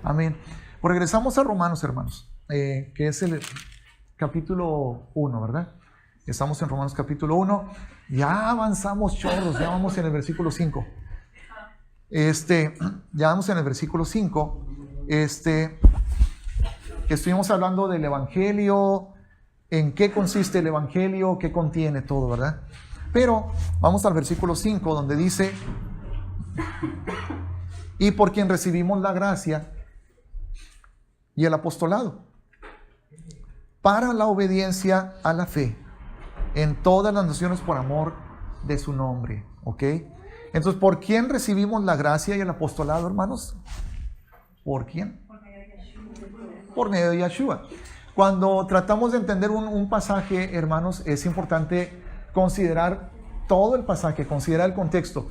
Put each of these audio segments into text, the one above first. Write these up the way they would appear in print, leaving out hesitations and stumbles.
Amén. Pues regresamos a Romanos, hermanos, que es el capítulo 1, ¿verdad? Estamos en Romanos capítulo 1. Ya avanzamos chorros, ya vamos en el versículo 5. Ya vamos en el versículo 5. Estuvimos hablando del Evangelio, en qué consiste el Evangelio, qué contiene todo, ¿verdad? Pero vamos al versículo 5, donde dice: y por quien recibimos la gracia y el apostolado para la obediencia a la fe en todas las naciones por amor de su nombre. ¿Ok? Entonces, ¿por quién recibimos la gracia y el apostolado, hermanos? ¿Por quién? Por medio de Yeshua. Cuando tratamos de entender un pasaje, hermanos, es importante considerar todo el pasaje, considerar el contexto.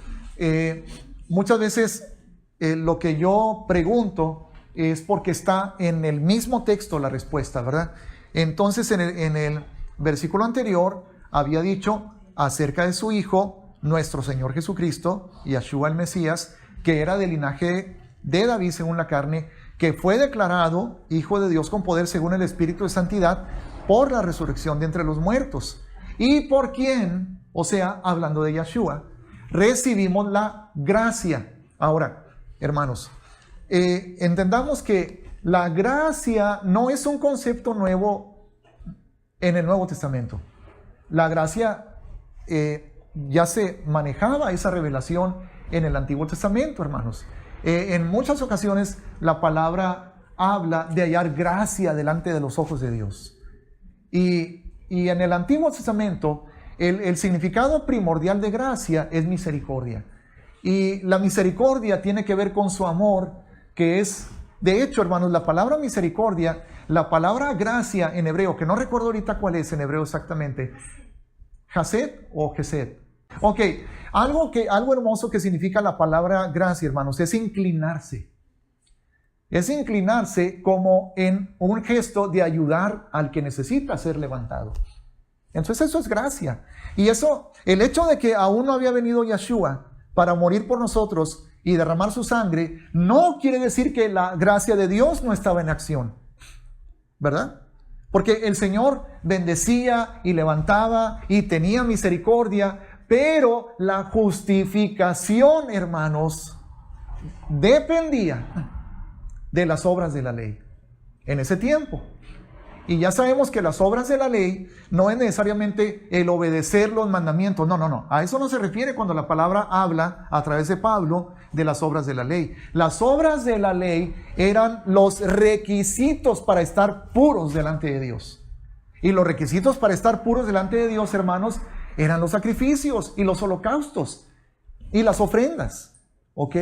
Muchas veces lo que yo pregunto es porque está en el mismo texto la respuesta, ¿verdad? Entonces, en el versículo anterior había dicho acerca de su Hijo, nuestro Señor Jesucristo, Yeshua el Mesías, que era del linaje de David según la carne, que fue declarado Hijo de Dios con poder según el Espíritu de Santidad por la resurrección de entre los muertos. Y por quien, o sea, hablando de Yeshua, recibimos la gracia. Ahora, hermanos, entendamos que la gracia no es un concepto nuevo en el Nuevo Testamento. La gracia ya se manejaba esa revelación en el Antiguo Testamento, hermanos. En muchas ocasiones la palabra habla de hallar gracia delante de los ojos de Dios. Y en el Antiguo Testamento el significado primordial de gracia es misericordia. Y la misericordia tiene que ver con su amor, que es, de hecho, hermanos, la palabra misericordia, la palabra gracia en hebreo, que no recuerdo ahorita cuál es en hebreo exactamente, Hased o Gesed. Ok, algo hermoso que significa la palabra gracia, hermanos, es inclinarse. Es inclinarse como en un gesto de ayudar al que necesita ser levantado. Entonces eso es gracia. Y eso, el hecho de que aún no había venido Yeshua para morir por nosotros y derramar su sangre, no quiere decir que la gracia de Dios no estaba en acción, ¿verdad? Porque el Señor bendecía y levantaba y tenía misericordia, pero la justificación, hermanos, dependía de las obras de la ley en ese tiempo. Y ya sabemos que las obras de la ley no es necesariamente el obedecer los mandamientos. No. A eso no se refiere cuando la palabra habla a través de Pablo de las obras de la ley. Las obras de la ley eran los requisitos para estar puros delante de Dios. Y los requisitos para estar puros delante de Dios, hermanos, eran los sacrificios y los holocaustos y las ofrendas. ¿Ok?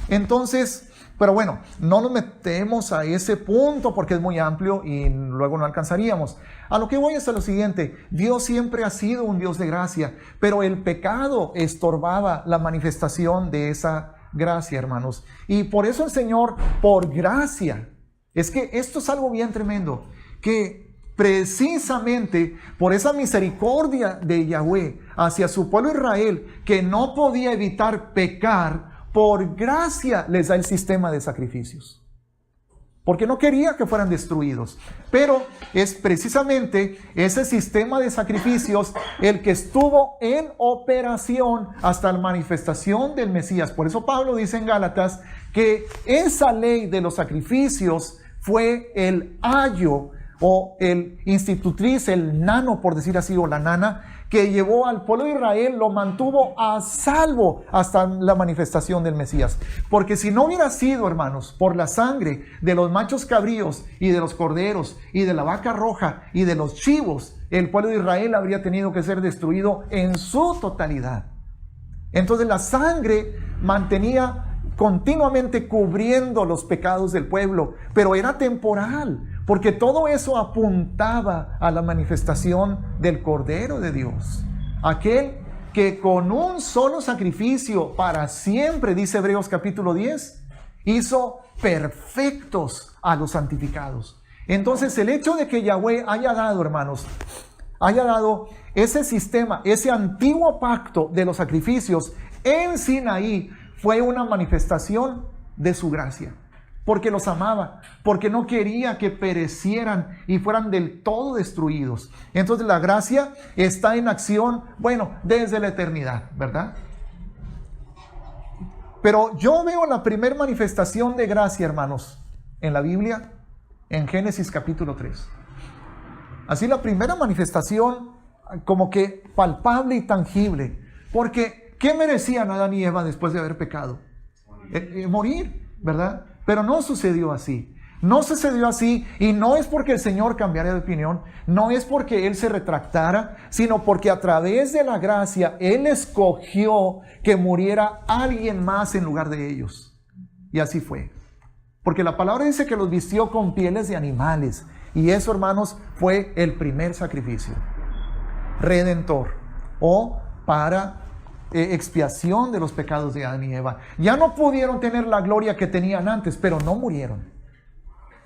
Entonces, pero bueno, no nos metemos a ese punto porque es muy amplio y luego no alcanzaríamos. A lo que voy es a lo siguiente: Dios siempre ha sido un Dios de gracia, pero el pecado estorbaba la manifestación de esa gracia, hermanos. Y por eso el Señor, por gracia, es que esto es algo bien tremendo, que precisamente por esa misericordia de Yahweh hacia su pueblo Israel, que no podía evitar pecar, por gracia les da el sistema de sacrificios, porque no quería que fueran destruidos. Pero es precisamente ese sistema de sacrificios el que estuvo en operación hasta la manifestación del Mesías. Por eso Pablo dice en Gálatas que esa ley de los sacrificios fue el ayo o el institutriz, el nano, por decir así, o la nana, que llevó al pueblo de Israel, lo mantuvo a salvo hasta la manifestación del Mesías. Porque si no hubiera sido, hermanos, por la sangre de los machos cabríos y de los corderos y de la vaca roja y de los chivos, el pueblo de Israel habría tenido que ser destruido en su totalidad. Entonces la sangre mantenía continuamente cubriendo los pecados del pueblo, pero era temporal, porque todo eso apuntaba a la manifestación del Cordero de Dios, aquel que con un solo sacrificio para siempre, dice Hebreos capítulo 10, hizo perfectos a los santificados. Entonces el hecho de que Yahweh haya dado, hermanos, haya dado ese sistema, ese antiguo pacto de los sacrificios en Sinaí, fue una manifestación de su gracia. porque los amaba, porque no quería que perecieran y fueran del todo destruidos. Entonces la gracia está en acción, bueno, desde la eternidad, ¿verdad? Pero yo veo la primera manifestación de gracia, hermanos, en la Biblia, en Génesis capítulo 3. Así la primera manifestación como que palpable y tangible. Porque, ¿qué merecían Adán y Eva después de haber pecado? Morir, ¿verdad? Pero no sucedió así. No sucedió así, y no es porque el Señor cambiara de opinión, no es porque Él se retractara, sino porque a través de la gracia Él escogió que muriera alguien más en lugar de ellos. Y así fue. Porque la palabra dice que los vistió con pieles de animales, y eso, hermanos, fue el primer sacrificio redentor o para expiación de los pecados de Adán y Eva. Ya no pudieron tener la gloria que tenían antes, pero no murieron.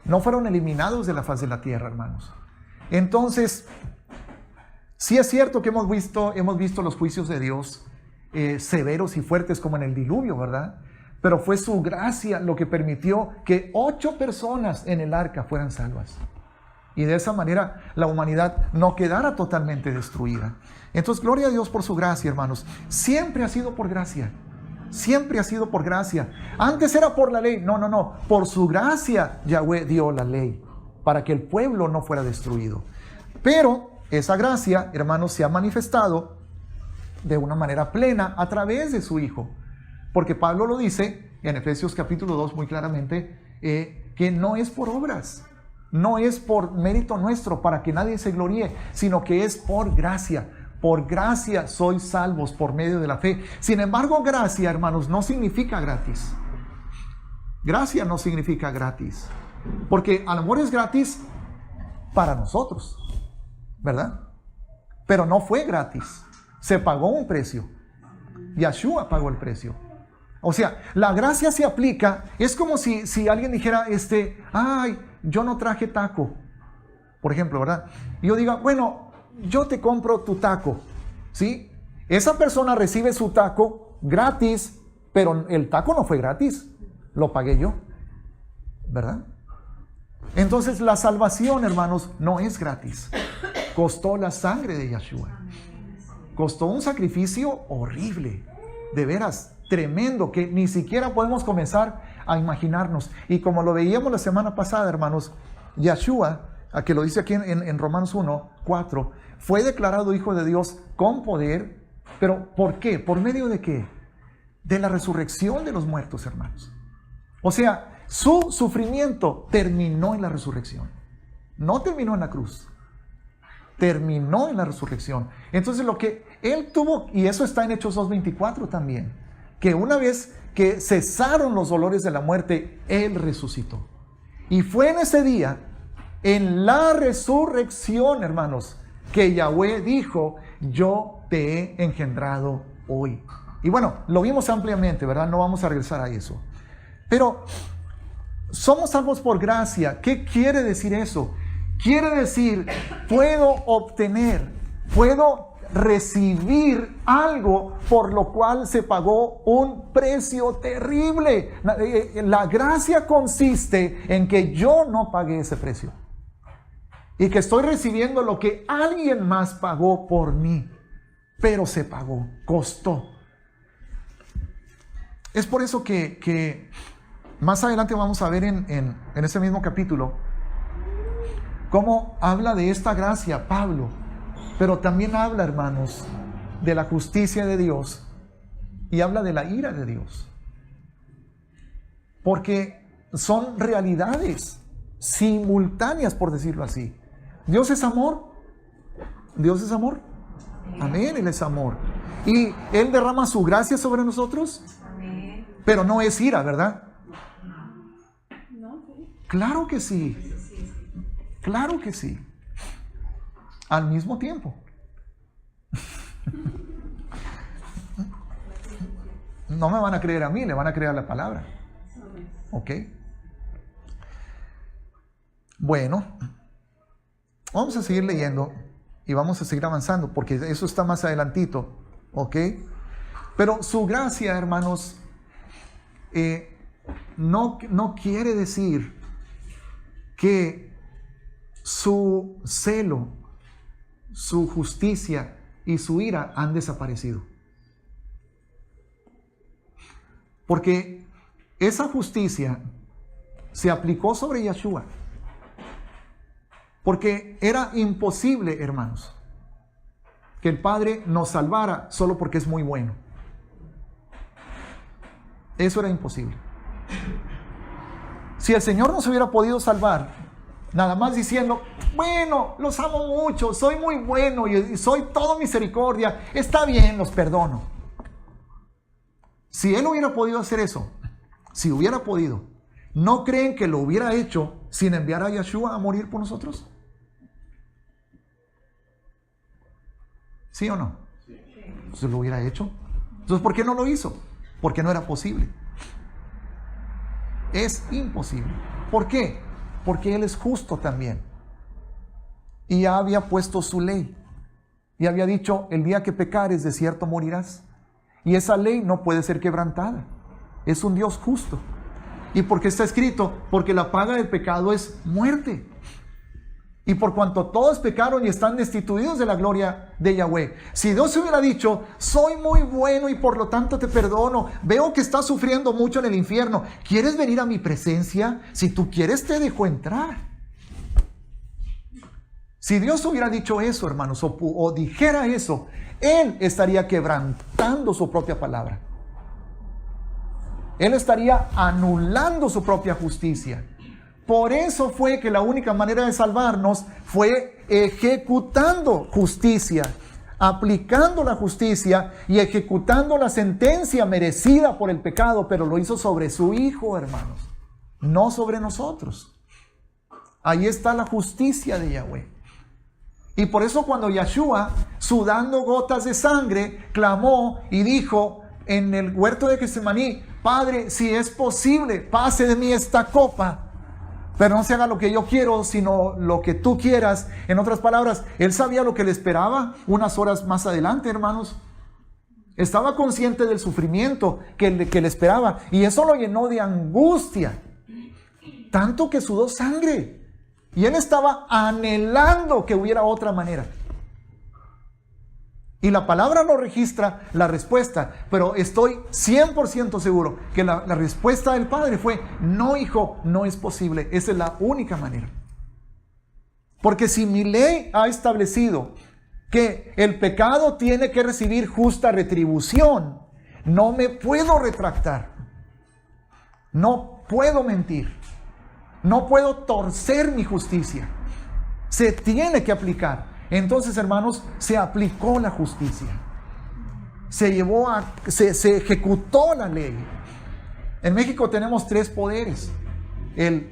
No fueron eliminados de la faz de la tierra, hermanos. Entonces, sí es cierto que hemos visto los juicios de Dios severos y fuertes como en el diluvio, ¿verdad? Pero fue su gracia lo que permitió que 8 personas en el arca fueran salvas. Y de esa manera la humanidad no quedara totalmente destruida. Entonces, gloria a Dios por su gracia, hermanos. Siempre ha sido por gracia. Siempre ha sido por gracia. Antes era por la ley. No. Por su gracia Yahweh dio la ley para que el pueblo no fuera destruido. Pero esa gracia, hermanos, se ha manifestado de una manera plena a través de su Hijo. Porque Pablo lo dice en Efesios capítulo 2 muy claramente, que no es por obras, no es por mérito nuestro para que nadie se gloríe, sino que es por gracia. Por gracia sois salvos por medio de la fe. Sin embargo, gracia, hermanos, no significa gratis. Gracia no significa gratis. Porque el amor es gratis para nosotros, ¿verdad? Pero no fue gratis. Se pagó un precio. Yahshua pagó el precio. O sea, la gracia se aplica. Es como si alguien dijera, ay, yo no traje taco, por ejemplo, ¿verdad? Y yo diga, bueno, yo te compro tu taco, ¿sí? Esa persona recibe su taco gratis, pero el taco no fue gratis, lo pagué yo, ¿verdad? Entonces la salvación, hermanos, no es gratis. Costó la sangre de Yahshua. Costó un sacrificio horrible, de veras, tremendo, que ni siquiera podemos comenzar a imaginarnos. Y como lo veíamos la semana pasada, hermanos, Yahshua, a que lo dice aquí en Romanos 1:4, fue declarado Hijo de Dios con poder. ¿Pero por qué? ¿Por medio de qué? De la resurrección de los muertos, hermanos. O sea, su sufrimiento terminó en la resurrección. No terminó en la cruz. Terminó en la resurrección. Entonces lo que Él tuvo, y eso está en Hechos 2:24 también, que una vez que cesaron los dolores de la muerte, Él resucitó. Y fue en ese día, en la resurrección, hermanos, que Yahweh dijo, yo te he engendrado hoy. Y bueno, lo vimos ampliamente, ¿verdad? No vamos a regresar a eso. Pero somos salvos por gracia. ¿Qué quiere decir eso? Quiere decir, puedo obtener, puedo recibir algo por lo cual se pagó un precio terrible. La gracia consiste en que yo no pagué ese precio y que estoy recibiendo lo que alguien más pagó por mí, pero se pagó, costó. Es por eso que más adelante vamos a ver en ese mismo capítulo cómo habla de esta gracia Pablo, pero también habla, hermanos, de la justicia de Dios y habla de la ira de Dios. Porque son realidades simultáneas, por decirlo así. Dios es amor. Dios es amor. Amén, Él es amor. Y Él derrama su gracia sobre nosotros. Amén. Pero no es ira, ¿verdad? Claro que sí. Claro que sí. Al mismo tiempo. No me van a creer a mí, le van a creer a la palabra. ¿Ok? Bueno, vamos a seguir leyendo y vamos a seguir avanzando porque eso está más adelantito. ¿Ok? Pero su gracia, hermanos, no quiere decir que su celo, su justicia y su ira han desaparecido. Porque esa justicia se aplicó sobre Yeshua. Porque era imposible, hermanos, que el Padre nos salvara solo porque es muy bueno. Eso era imposible. Si el Señor nos hubiera podido salvar, nada más diciendo, bueno, los amo mucho, soy muy bueno y soy todo misericordia, está bien, los perdono. Si Él hubiera podido hacer eso, si hubiera podido, ¿no creen que lo hubiera hecho sin enviar a Yeshua a morir por nosotros? ¿Sí o no? Entonces lo hubiera hecho. Entonces, ¿por qué no lo hizo? Porque no era posible. Es imposible. ¿Por qué? Porque Él es justo también. Y ya había puesto su ley. Y había dicho, el día que pecares, de cierto morirás. Y esa ley no puede ser quebrantada. Es un Dios justo. ¿Y por qué está escrito? Porque la paga del pecado es muerte. Y por cuanto todos pecaron y están destituidos de la gloria de Yahweh. Si Dios hubiera dicho, soy muy bueno y por lo tanto te perdono, veo que estás sufriendo mucho en el infierno, ¿quieres venir a mi presencia? Si tú quieres te dejo entrar. Si Dios hubiera dicho eso, hermanos, o dijera eso, Él estaría quebrantando su propia palabra. Él estaría anulando su propia justicia. Por eso fue que la única manera de salvarnos fue ejecutando justicia, aplicando la justicia y ejecutando la sentencia merecida por el pecado, pero lo hizo sobre su Hijo, hermanos, no sobre nosotros. Ahí está la justicia de Yahweh. Y por eso cuando Yeshua, sudando gotas de sangre, clamó y dijo en el huerto de Getsemaní, Padre, si es posible, pase de mí esta copa, pero no se haga lo que yo quiero, sino lo que tú quieras. En otras palabras, Él sabía lo que le esperaba unas horas más adelante, hermanos. Estaba consciente del sufrimiento que le esperaba. Y eso lo llenó de angustia. Tanto que sudó sangre. Y Él estaba anhelando que hubiera otra manera. Y la palabra no registra la respuesta, pero estoy 100% seguro que la respuesta del Padre fue, no, hijo, no es posible, esa es la única manera. Porque si mi ley ha establecido que el pecado tiene que recibir justa retribución, no me puedo retractar, no puedo mentir, no puedo torcer mi justicia, se tiene que aplicar. Entonces, hermanos, se aplicó la justicia. Se ejecutó la ley. En México tenemos 3 poderes. El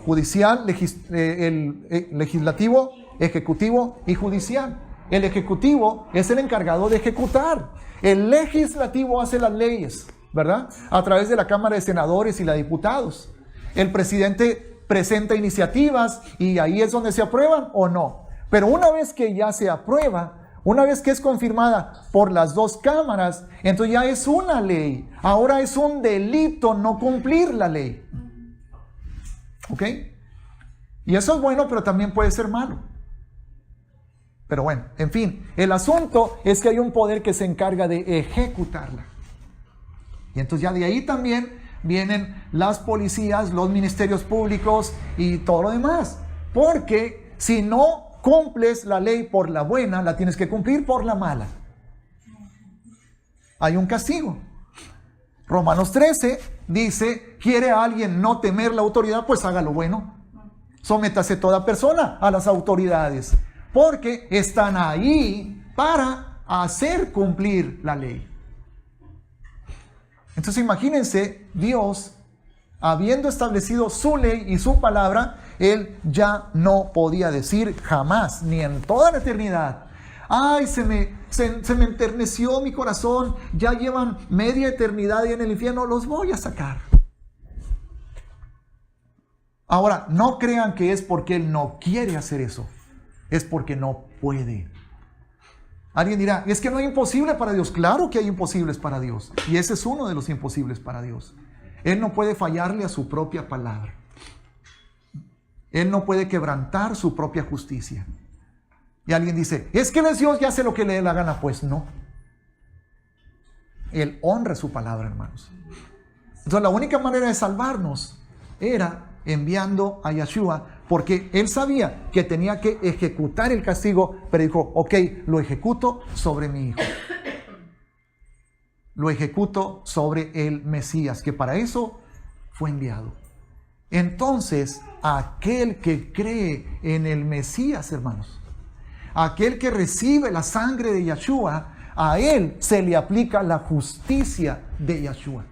judicial, el legislativo, ejecutivo y judicial. El ejecutivo es el encargado de ejecutar. El legislativo hace las leyes, ¿verdad? A través de la Cámara de Senadores y la de Diputados. El presidente presenta iniciativas y ahí es donde se aprueban o no. Pero una vez que ya se aprueba, una vez que es confirmada por las 2 cámaras, entonces ya es una ley. Ahora es un delito no cumplir la ley. ¿Ok? Y eso es bueno, pero también puede ser malo. Pero bueno, en fin, el asunto es que hay un poder que se encarga de ejecutarla. Y entonces ya de ahí también vienen las policías, los ministerios públicos y todo lo demás. Porque si no cumples la ley por la buena, la tienes que cumplir por la mala. Hay un castigo. Romanos 13 dice, ¿quiere alguien no temer la autoridad? Pues haga lo bueno. Sométase toda persona a las autoridades, porque están ahí para hacer cumplir la ley. Entonces imagínense, Dios, habiendo establecido su ley y su palabra, Él ya no podía decir jamás, ni en toda la eternidad, ay, se me enterneció mi corazón, ya llevan media eternidad y en el infierno los voy a sacar. Ahora, no crean que es porque Él no quiere hacer eso, es porque no puede. Alguien dirá, es que no hay imposible para Dios. Claro que hay imposibles para Dios, y ese es uno de los imposibles para Dios. Él no puede fallarle a su propia palabra. Él no puede quebrantar su propia justicia. Y alguien dice, es que Él es Dios y hace lo que le dé la gana. Pues no. Él honra su palabra, hermanos. Entonces la única manera de salvarnos era enviando a Yeshua, porque Él sabía que tenía que ejecutar el castigo, pero dijo, ok, lo ejecuto sobre mi hijo. Lo ejecuto sobre el Mesías, que para eso fue enviado. Entonces, aquel que cree en el Mesías, hermanos, aquel que recibe la sangre de Yeshua, a él se le aplica la justicia de Yeshua.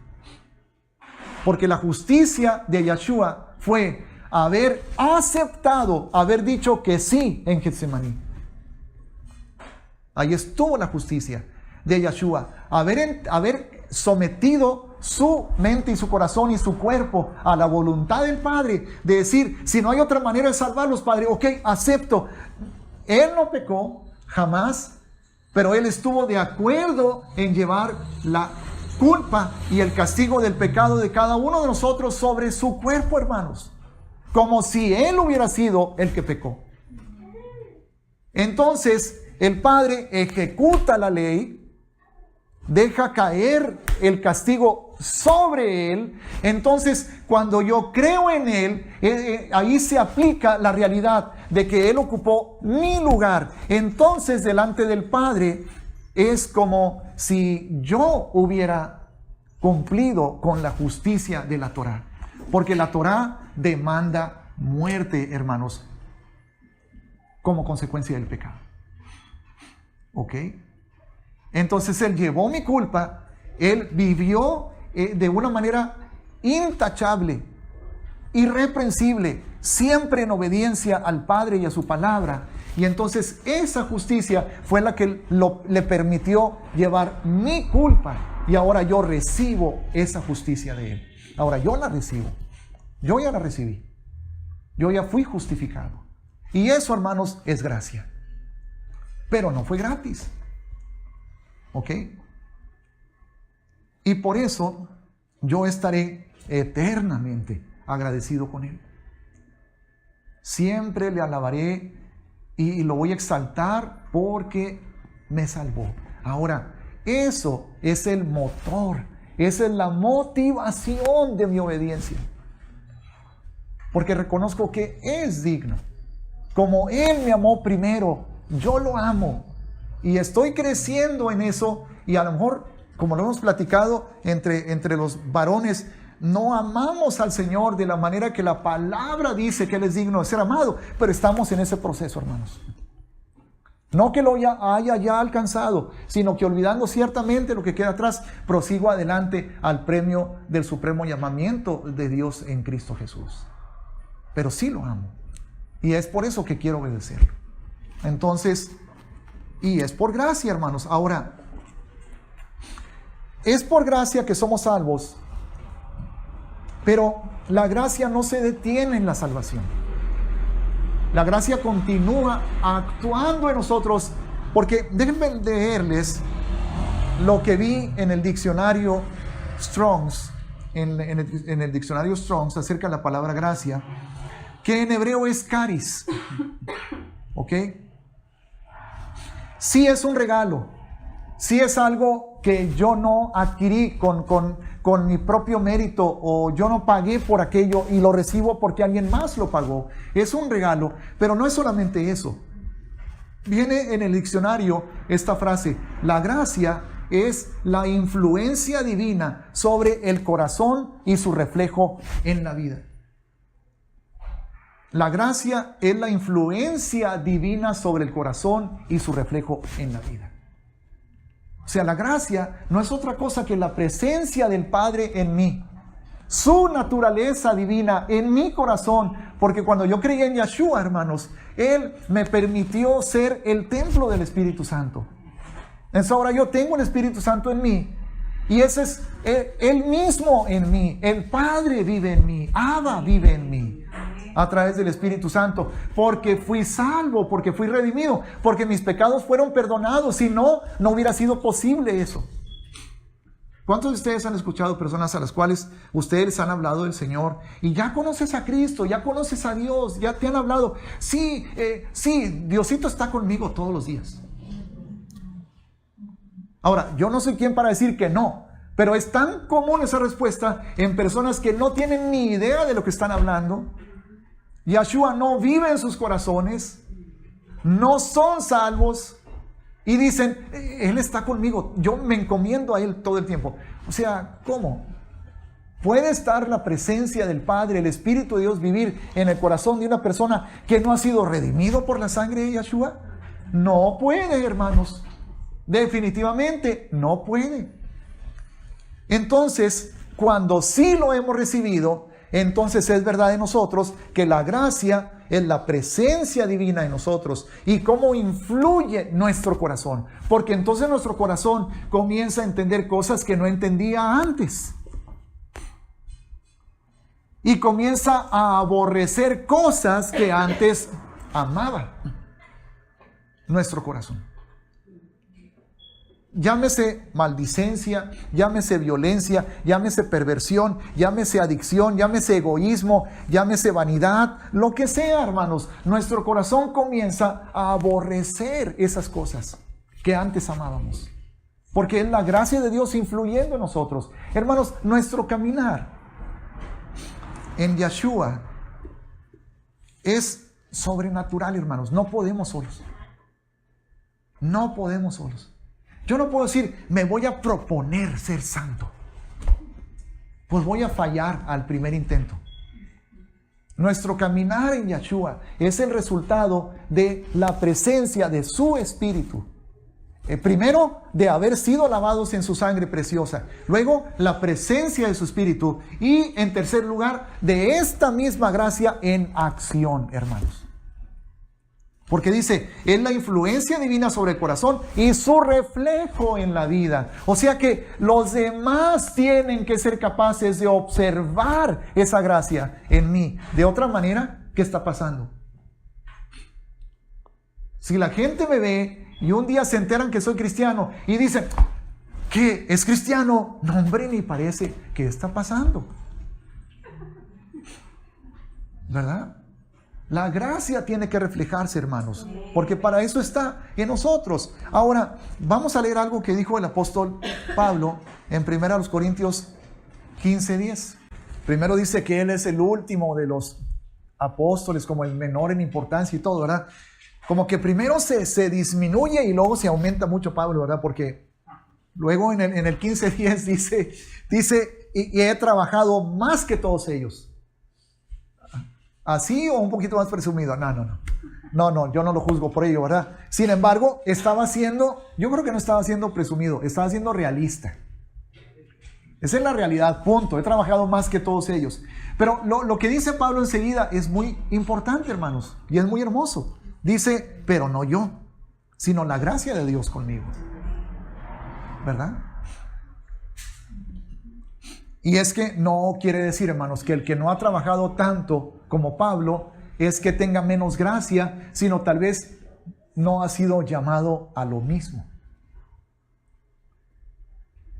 Porque la justicia de Yeshua fue haber aceptado, haber dicho que sí en Getsemaní. Ahí estuvo la justicia de Yeshua. Haber sometido su mente y su corazón y su cuerpo a la voluntad del Padre. De decir, si no hay otra manera de salvarlos, Padre, ok, acepto. Él no pecó, jamás. Pero Él estuvo de acuerdo en llevar la culpa y el castigo del pecado de cada uno de nosotros sobre su cuerpo, hermanos. Como si Él hubiera sido el que pecó. Entonces, el Padre ejecuta la ley, deja caer el castigo sobre Él. Entonces, cuando yo creo en Él, ahí se aplica la realidad de que Él ocupó mi lugar. Entonces, delante del Padre, es como si yo hubiera cumplido con la justicia de la Torá. Porque la Torá demanda muerte, hermanos, como consecuencia del pecado. ¿Ok? Entonces Él llevó mi culpa, Él vivió de una manera intachable, irreprensible, siempre en obediencia al Padre y a su palabra. Y entonces esa justicia fue la que le permitió llevar mi culpa. Y ahora yo recibo esa justicia de Él. Ahora yo la recibo. Yo ya la recibí. Yo ya fui justificado. Y eso, hermanos, es gracia. Pero no fue gratis. ¿Ok? Y por eso yo estaré eternamente agradecido con Él. Siempre le alabaré y lo voy a exaltar porque me salvó. Ahora, eso es el motor, esa es la motivación de mi obediencia. Porque reconozco que es digno. Como Él me amó primero, yo lo amo. Y estoy creciendo en eso. Y a lo mejor, como lo hemos platicado entre los varones, no amamos al Señor de la manera que la palabra dice que Él es digno de ser amado. Pero estamos en ese proceso, hermanos. No que lo haya ya alcanzado, sino que olvidando ciertamente lo que queda atrás, prosigo adelante al premio del supremo llamamiento de Dios en Cristo Jesús. Pero sí lo amo. Y es por eso que quiero obedecerlo. Entonces, y es por gracia, hermanos. Ahora, es por gracia que somos salvos, pero la gracia no se detiene en la salvación. La gracia continúa actuando en nosotros, porque déjenme leerles lo que vi en el diccionario Strong's, en el diccionario Strong's acerca de la palabra gracia, que en hebreo es charis. ¿Ok? Sí es un regalo, sí es algo que yo no adquirí con mi propio mérito, o yo no pagué por aquello y lo recibo porque alguien más lo pagó. Es un regalo, pero no es solamente eso. Viene en el diccionario esta frase: la gracia es la influencia divina sobre el corazón y su reflejo en la vida. La gracia es la influencia divina sobre el corazón y su reflejo en la vida. O sea, la gracia no es otra cosa que la presencia del Padre en mí. Su naturaleza divina en mi corazón. Porque cuando yo creí en Yeshua, hermanos, Él me permitió ser el templo del Espíritu Santo. Entonces ahora yo tengo el Espíritu Santo en mí. Y ese es Él mismo en mí. El Padre vive en mí. Abba vive en mí. A través del Espíritu Santo, porque fui salvo, porque fui redimido, porque mis pecados fueron perdonados. Si no, no hubiera sido posible eso. ¿Cuántos de ustedes han escuchado personas a las cuales ustedes les han hablado del Señor y ya conoces a Cristo, ya conoces a Dios, ya te han hablado? Sí, Diosito está conmigo todos los días. Ahora, yo no soy quien para decir que no, pero es tan común esa respuesta en personas que no tienen ni idea de lo que están hablando. Yeshua no vive en sus corazones, no son salvos. Y dicen, Él está conmigo, yo me encomiendo a Él todo el tiempo. O sea, ¿cómo? ¿Puede estar la presencia del Padre, el Espíritu de Dios vivir en el corazón de una persona que no ha sido redimido por la sangre de Yeshua? No puede, hermanos. Definitivamente no puede. Entonces, cuando sí lo hemos recibido, entonces es verdad de nosotros que la gracia es la presencia divina en nosotros y cómo influye nuestro corazón. Porque entonces nuestro corazón comienza a entender cosas que no entendía antes. Y comienza a aborrecer cosas que antes amaba. Nuestro corazón. Llámese maldicencia, llámese violencia, llámese perversión, llámese adicción, llámese egoísmo, llámese vanidad, lo que sea, hermanos. Nuestro corazón comienza a aborrecer esas cosas que antes amábamos. Porque es la gracia de Dios influyendo en nosotros. Hermanos, nuestro caminar en Yeshua es sobrenatural, hermanos. No podemos solos. No podemos solos. Yo no puedo decir, me voy a proponer ser santo. Pues voy a fallar al primer intento. Nuestro caminar en Yeshua es el resultado de la presencia de su Espíritu. Primero, de haber sido lavados en su sangre preciosa. Luego, la presencia de su Espíritu. Y en tercer lugar, de esta misma gracia en acción, hermanos. Porque dice, es la influencia divina sobre el corazón y su reflejo en la vida. O sea que los demás tienen que ser capaces de observar esa gracia en mí. De otra manera, ¿qué está pasando? Si la gente me ve y un día se enteran que soy cristiano y dicen, ¿qué? ¿Es cristiano? No, hombre, ni parece. ¿Qué está pasando? ¿Verdad? La gracia tiene que reflejarse, hermanos, porque para eso está en nosotros. Ahora, vamos a leer algo que dijo el apóstol Pablo en 1 Corintios 15:10. Primero dice que él es el último de los apóstoles, como el menor en importancia y todo, ¿verdad? Como que primero se disminuye y luego se aumenta mucho Pablo, ¿verdad? Porque luego en el 15:10 dice y he trabajado más que todos ellos. ¿Así o un poquito más presumido? No, yo no lo juzgo por ello, ¿verdad? Sin embargo, yo creo que no estaba siendo presumido, estaba siendo realista. Esa es la realidad, punto. He trabajado más que todos ellos. Pero lo que dice Pablo enseguida es muy importante, hermanos, y es muy hermoso. Dice, pero no yo, sino la gracia de Dios conmigo. ¿Verdad? Y es que no quiere decir, hermanos, que el que no ha trabajado tanto como Pablo es que tenga menos gracia, sino tal vez no ha sido llamado a lo mismo.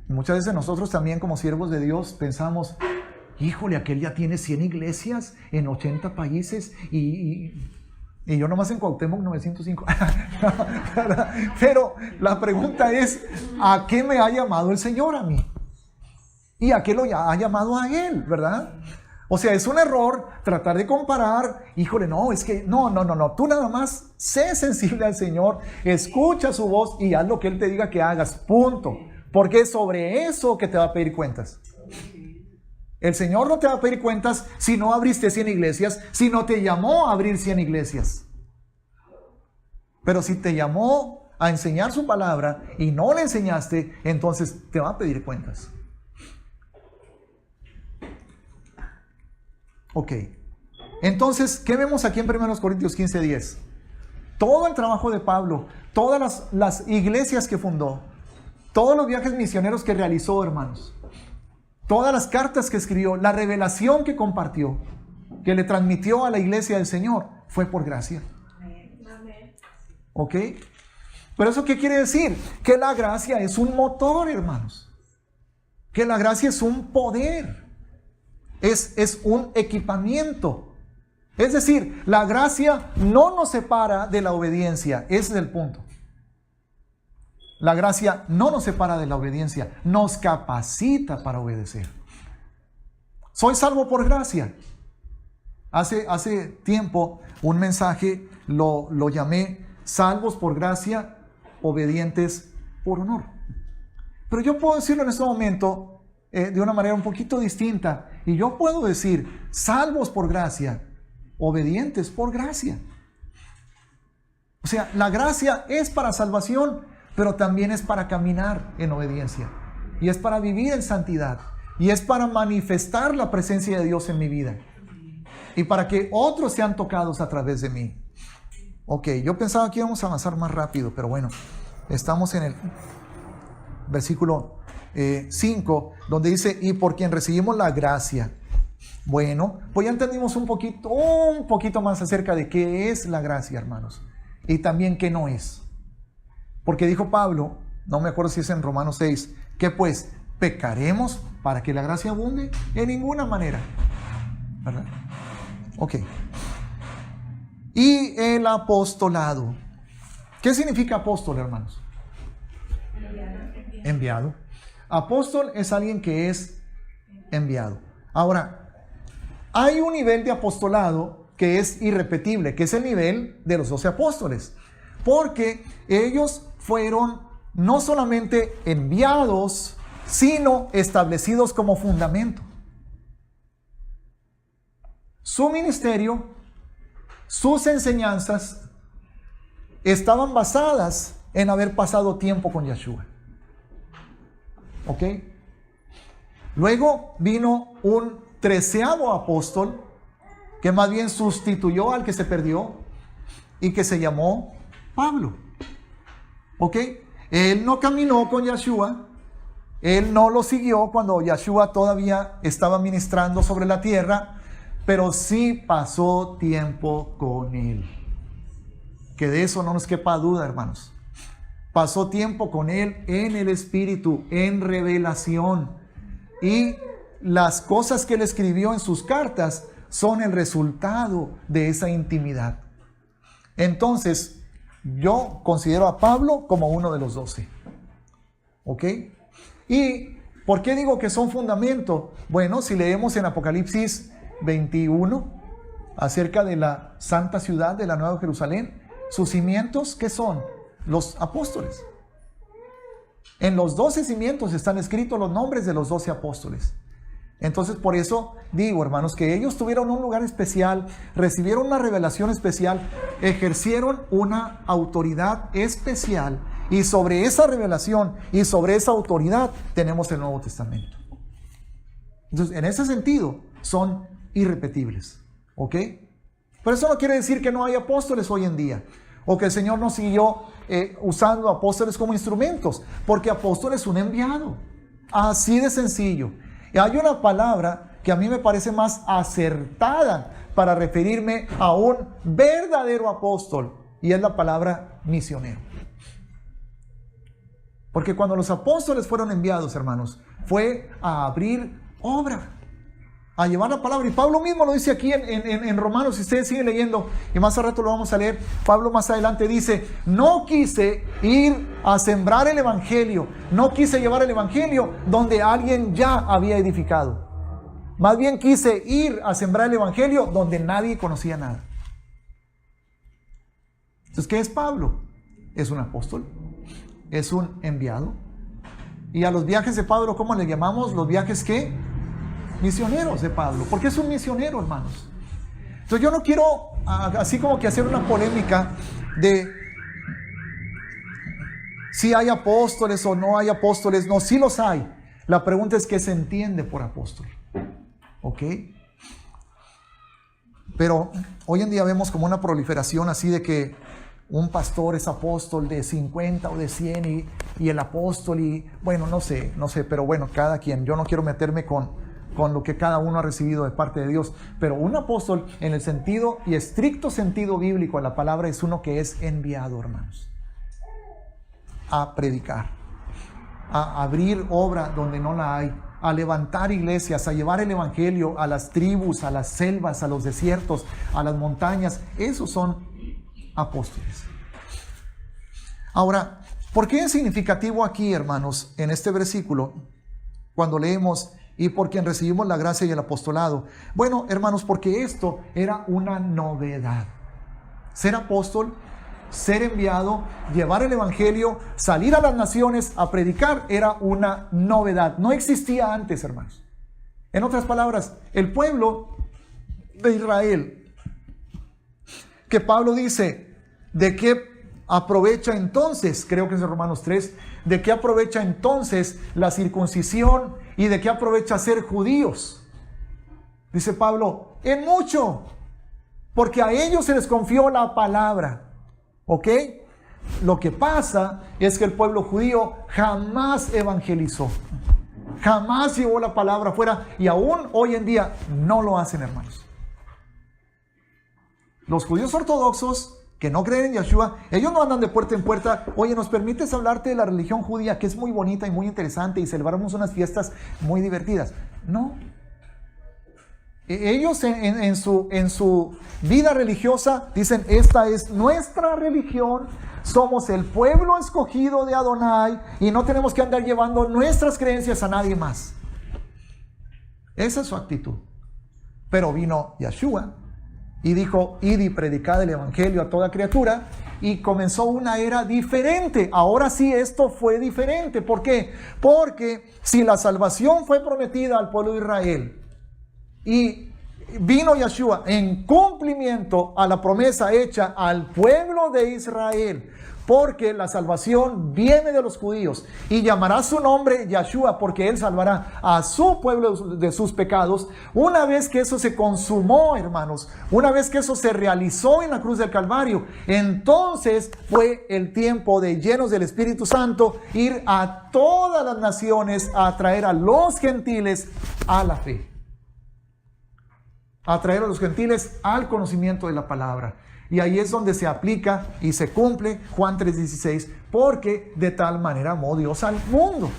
Muchas veces nosotros también como siervos de Dios pensamos, híjole, aquel ya tiene 100 iglesias en 80 países y yo nomás en Cuauhtémoc 905. Pero la pregunta es, ¿a qué me ha llamado el Señor a mí? ¿Y a qué lo ha llamado a Él, verdad? O sea, es un error tratar de comparar. Híjole, no, es que no. Tú nada más sé sensible al Señor, escucha su voz y haz lo que Él te diga que hagas, punto. Porque es sobre eso que te va a pedir cuentas. El Señor no te va a pedir cuentas si no abriste 100 iglesias, si no te llamó a abrir 100 iglesias. Pero si te llamó a enseñar su palabra y no le enseñaste, entonces te va a pedir cuentas. Ok, entonces, ¿qué vemos aquí en 1 Corintios 15:10? Todo el trabajo de Pablo, todas las iglesias que fundó, todos los viajes misioneros que realizó, hermanos, todas las cartas que escribió, la revelación que compartió, que le transmitió a la iglesia del Señor, fue por gracia. ¿Ok? ¿Pero eso qué quiere decir? Que la gracia es un motor, hermanos. que la gracia es un poder, es un equipamiento. Es decir, la gracia no nos separa de la obediencia, ese es el punto. La gracia no nos separa de la obediencia, nos capacita para obedecer. Soy salvo por gracia. Hace tiempo un mensaje lo llamé salvos por gracia, obedientes por honor. Pero yo puedo decirlo en este momento de una manera un poquito distinta. Y yo puedo decir salvos por gracia, obedientes por gracia. O sea, la gracia es para salvación, pero también es para caminar en obediencia. Y es para vivir en santidad. Y es para manifestar la presencia de Dios en mi vida. Y para que otros sean tocados a través de mí. Ok, yo pensaba que íbamos a avanzar más rápido, pero bueno, estamos en el versículo 5, donde dice, y por quien recibimos la gracia. Bueno, pues ya entendimos un poquito más acerca de qué es la gracia, hermanos. Y también qué no es. Porque dijo Pablo, no me acuerdo si es en Romanos 6, que pues, ¿pecaremos para que la gracia abunde? En ninguna manera. ¿Verdad? Ok. Y el apostolado. ¿Qué significa apóstol, hermanos? Enviado. Apóstol es alguien que es enviado. Ahora, hay un nivel de apostolado que es irrepetible, que es el nivel de los 12 apóstoles. Porque ellos fueron no solamente enviados, sino establecidos como fundamento. Su ministerio, sus enseñanzas estaban basadas en haber pasado tiempo con Yeshua. ¿Ok? Luego vino un 13º apóstol que más bien sustituyó al que se perdió y que se llamó Pablo. ¿Ok? Él no caminó con Yeshua, él no lo siguió cuando Yeshua todavía estaba ministrando sobre la tierra, pero sí pasó tiempo con él. Que de eso no nos quepa duda, hermanos. Pasó tiempo con él en el Espíritu, en revelación. Y las cosas que él escribió en sus cartas son el resultado de esa intimidad. Entonces, yo considero a Pablo como uno de los 12. ¿Ok? ¿Y por qué digo que son fundamento? Bueno, si leemos en Apocalipsis 21 acerca de la santa ciudad de la Nueva Jerusalén, sus cimientos, ¿qué son? Los apóstoles. En los 12 cimientos están escritos los nombres de los 12 apóstoles. Entonces, por eso digo, hermanos, que ellos tuvieron un lugar especial, recibieron una revelación especial, ejercieron una autoridad especial, y sobre esa revelación y sobre esa autoridad tenemos el Nuevo Testamento. Entonces, en ese sentido, son irrepetibles. ¿Ok? Pero eso no quiere decir que no hay apóstoles hoy en día, o que el Señor no siguió usando apóstoles como instrumentos, porque apóstol es un enviado. Así de sencillo. Y hay una palabra que a mí me parece más acertada para referirme a un verdadero apóstol, y es la palabra misionero. Porque cuando los apóstoles fueron enviados, hermanos, fue a abrir obra, a llevar la palabra. Y Pablo mismo lo dice aquí en Romanos, si ustedes siguen leyendo, y más a rato lo vamos a leer. Pablo más adelante dice, no quise ir a sembrar el evangelio, no quise llevar el evangelio donde alguien ya había edificado. Más bien quise ir a sembrar el evangelio donde nadie conocía nada. Entonces, ¿qué es Pablo? Es un apóstol, es un enviado. Y a los viajes de Pablo, ¿cómo le llamamos? Los viajes, ¿qué? Misioneros de Pablo, porque es un misionero, hermanos. Entonces yo no quiero así como que hacer una polémica de si hay apóstoles o no hay apóstoles. No, sí los hay. La pregunta es qué se entiende por apóstol. ¿Ok? Pero hoy en día vemos como una proliferación así de que un pastor es apóstol de 50 o de 100 y el apóstol y bueno, no sé, pero bueno, cada quien. Yo no quiero meterme con lo que cada uno ha recibido de parte de Dios. Pero un apóstol, en el sentido y estricto sentido bíblico de la palabra, es uno que es enviado, hermanos, a predicar, a abrir obra donde no la hay, a levantar iglesias, a llevar el evangelio a las tribus, a las selvas, a los desiertos, a las montañas. Esos son apóstoles. Ahora, ¿por qué es significativo aquí, hermanos, en este versículo, cuando leemos y por quien recibimos la gracia y el apostolado? Bueno, hermanos, porque esto era una novedad. Ser apóstol, ser enviado, llevar el evangelio, salir a las naciones a predicar, era una novedad. No existía antes, hermanos. En otras palabras, el pueblo de Israel, que Pablo dice, ¿de qué aprovecha entonces? Creo que es en Romanos 3, ¿de qué aprovecha entonces la circuncisión y de qué aprovecha ser judíos? Dice Pablo, en mucho, porque a ellos se les confió la palabra. ¿Ok? Lo que pasa es que el pueblo judío jamás evangelizó, jamás llevó la palabra afuera, y aún hoy en día no lo hacen, hermanos. Los judíos ortodoxos que no creen en Yeshua, ellos no andan de puerta en puerta. Oye, ¿nos permites hablarte de la religión judía, que es muy bonita y muy interesante, y celebramos unas fiestas muy divertidas? No. Ellos en su vida religiosa dicen, esta es nuestra religión, somos el pueblo escogido de Adonai y no tenemos que andar llevando nuestras creencias a nadie más. Esa es su actitud. Pero vino Yeshua y dijo, id y predicad el evangelio a toda criatura, y comenzó una era diferente. Ahora sí, esto fue diferente. ¿Por qué? Porque si la salvación fue prometida al pueblo de Israel, y vino Yeshua en cumplimiento a la promesa hecha al pueblo de Israel, porque la salvación viene de los judíos, y llamará su nombre Yeshua, porque él salvará a su pueblo de sus pecados. Una vez que eso se consumó, hermanos, una vez que eso se realizó en la cruz del Calvario, entonces fue el tiempo de, llenos del Espíritu Santo, ir a todas las naciones a traer a los gentiles a la fe, a traer a los gentiles al conocimiento de la palabra. Y ahí es donde se aplica y se cumple Juan 3:16, porque de tal manera amó Dios al mundo,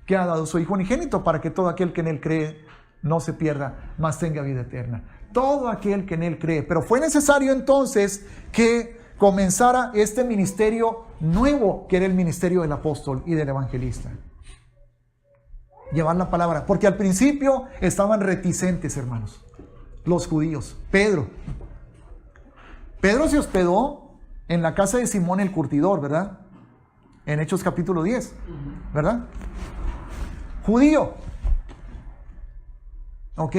que ha dado su Hijo unigénito, para que todo aquel que en él cree no se pierda, mas tenga vida eterna. Todo aquel que en él cree. Pero fue necesario entonces que comenzara este ministerio nuevo, que era el ministerio del apóstol y del evangelista. Llevar la palabra, porque al principio estaban reticentes, hermanos, los judíos. Pedro se hospedó en la casa de Simón el curtidor, ¿verdad? En Hechos capítulo 10, ¿verdad? Judío. ¿Ok?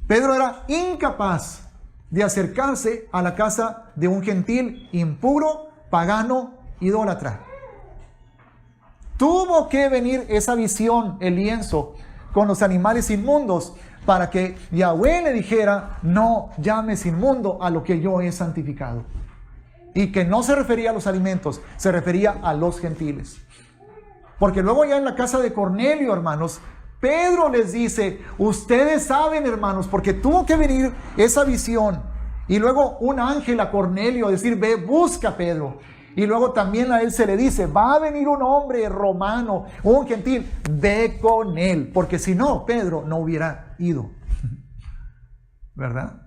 Pedro era incapaz de acercarse a la casa de un gentil impuro, pagano, idólatra. Tuvo que venir esa visión, el lienzo, con los animales inmundos, para que Yahweh le dijera, no llames inmundo a lo que yo he santificado. Y que no se refería a los alimentos, se refería a los gentiles. Porque luego ya en la casa de Cornelio, hermanos, Pedro les dice, ustedes saben, hermanos, porque tuvo que venir esa visión. Y luego un ángel a Cornelio a decir, ve, busca a Pedro. Y luego también a él se le dice, va a venir un hombre romano, un gentil, ve con él. Porque si no, Pedro no hubiera ido. ¿Verdad?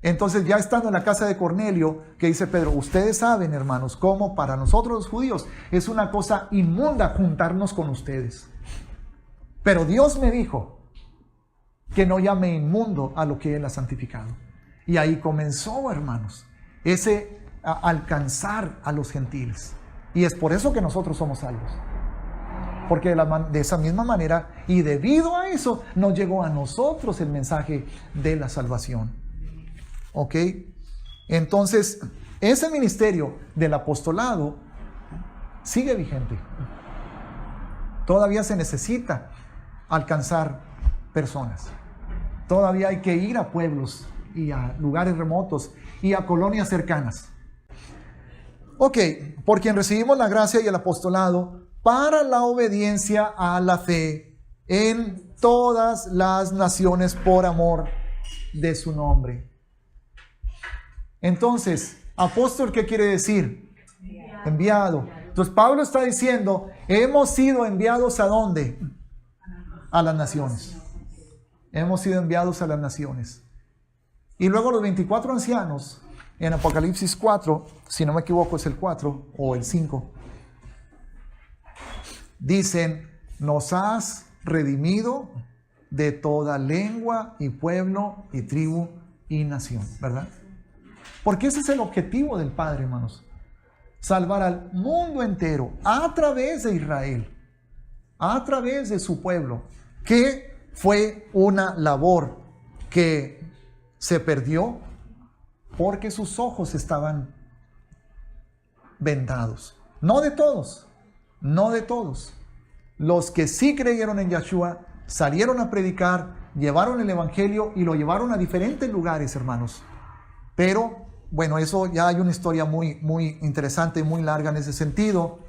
Entonces, ya estando en la casa de Cornelio, que dice Pedro, ustedes saben, hermanos, cómo para nosotros los judíos es una cosa inmunda juntarnos con ustedes. Pero Dios me dijo que no llame inmundo a lo que él ha santificado. Y ahí comenzó, hermanos, a alcanzar a los gentiles. Y es por eso que nosotros somos salvos. Porque de esa misma manera, y debido a eso, nos llegó a nosotros el mensaje de la salvación. ¿Ok? Entonces, ese ministerio del apostolado sigue vigente. Todavía se necesita alcanzar personas. Todavía hay que ir a pueblos y a lugares remotos y a colonias cercanas. Ok, por quien recibimos la gracia y el apostolado para la obediencia a la fe en todas las naciones por amor de su nombre. Entonces, apóstol, ¿qué quiere decir? Enviado. Entonces Pablo está diciendo, hemos sido enviados ¿a dónde? a las naciones. Hemos sido enviados a las naciones. Y luego los 24 ancianos, en Apocalipsis 4, si no me equivoco es el 4 o el 5, dicen, nos has redimido de toda lengua y pueblo y tribu y nación, ¿verdad? Porque ese es el objetivo del Padre, hermanos. Salvar al mundo entero a través de Israel, a través de su pueblo, que fue una labor que se perdió porque sus ojos estaban vendados. No de todos, no de todos. Los que sí creyeron en Yeshua salieron a predicar, llevaron el evangelio y lo llevaron a diferentes lugares, hermanos. Pero bueno, eso ya hay una historia muy interesante y muy larga en ese sentido.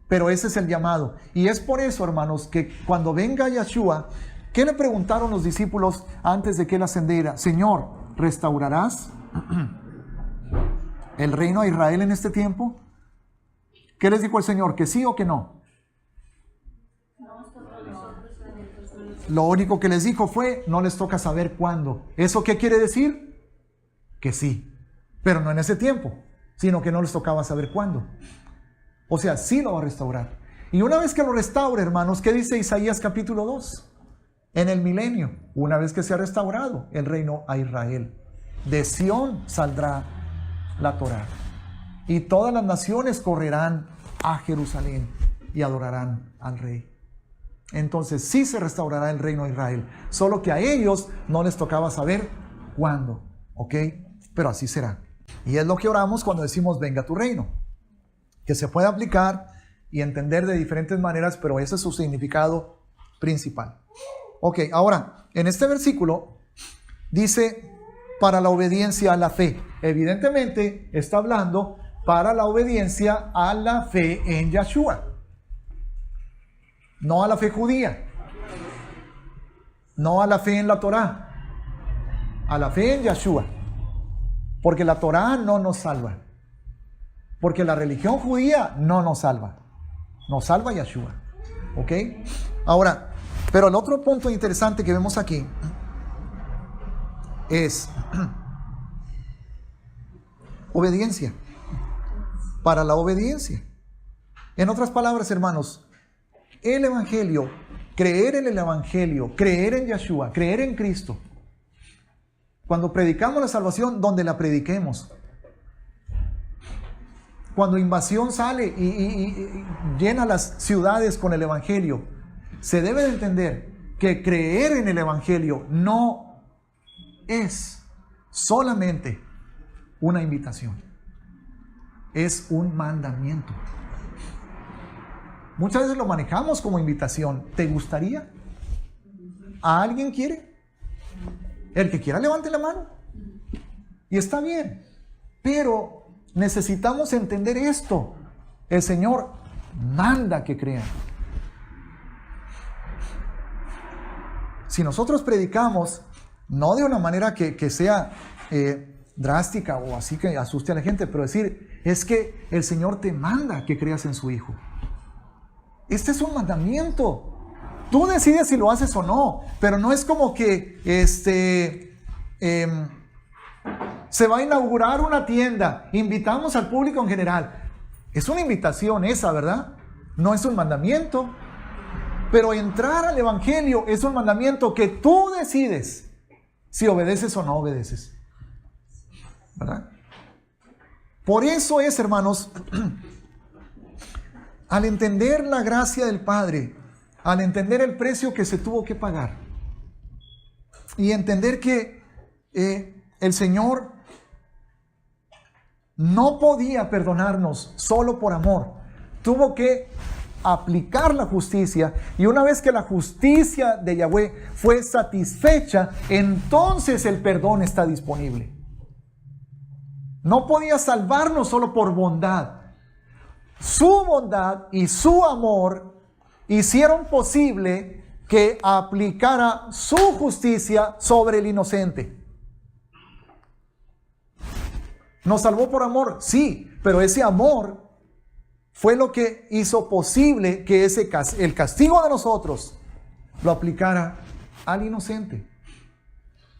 Pero ese es el llamado. Y es por eso, hermanos, que cuando venga Yeshua, ¿qué le preguntaron los discípulos antes de que él ascendiera? Señor, ¿restaurarás el reino de Israel en este tiempo? ¿Qué les dijo el Señor? ¿Que sí o que no? Lo único que les dijo fue, no les toca saber cuándo. ¿Eso qué quiere decir? Que sí, pero no en ese tiempo, sino que no les tocaba saber cuándo. O sea, sí lo va a restaurar. Y una vez que lo restaure, hermanos, ¿qué dice Isaías capítulo 2? En el milenio, una vez que se ha restaurado el reino a Israel, de Sión saldrá la Torá. Y todas las naciones correrán a Jerusalén y adorarán al Rey. Entonces sí se restaurará el reino de Israel, solo que a ellos no les tocaba saber cuándo, ¿ok? Pero así será. Y es lo que oramos cuando decimos venga tu reino, que se puede aplicar y entender de diferentes maneras, pero ese es su significado principal. Ok, ahora, en este versículo dice para la obediencia a la fe. Evidentemente está hablando para la obediencia a la fe en Yeshua. No a la fe judía. No a la fe en la Torá. A la fe en Yeshua. Porque la Torá no nos salva. Porque la religión judía no nos salva. Nos salva Yeshua. ¿Ok? Ahora, pero el otro punto interesante que vemos aquí es obediencia. Para la obediencia. En otras palabras, hermanos, el Evangelio, creer en el Evangelio, creer en Yeshua, creer en Cristo. Cuando predicamos la salvación, donde la prediquemos. Cuando invasión sale y llena las ciudades con el Evangelio, se debe de entender que creer en el Evangelio no es solamente una invitación. Es un mandamiento. Muchas veces lo manejamos como invitación. ¿Te gustaría? ¿A alguien quiere? El que quiera levante la mano. Y está bien. Pero necesitamos entender esto. El Señor manda que crean. Si nosotros predicamos, no de una manera que sea drástica o así que asuste a la gente, pero decir, es que el Señor te manda que creas en su Hijo. Este es un mandamiento. Tú decides si lo haces o no, pero no es como que se va a inaugurar una tienda, invitamos al público en general. Es una invitación esa, ¿verdad? No es un mandamiento. Pero entrar al Evangelio es un mandamiento que tú decides si obedeces o no obedeces, ¿verdad? Por eso es, hermanos, al entender la gracia del Padre, al entender el precio que se tuvo que pagar y entender que el Señor no podía perdonarnos solo por amor, tuvo que aplicar la justicia, y una vez que la justicia de Yahweh fue satisfecha, entonces el perdón está disponible. No podía salvarnos solo por bondad. Su bondad y su amor hicieron posible que aplicara su justicia sobre el inocente. ¿Nos salvó por amor? Sí, pero ese amor fue lo que hizo posible que el castigo de nosotros lo aplicara al inocente.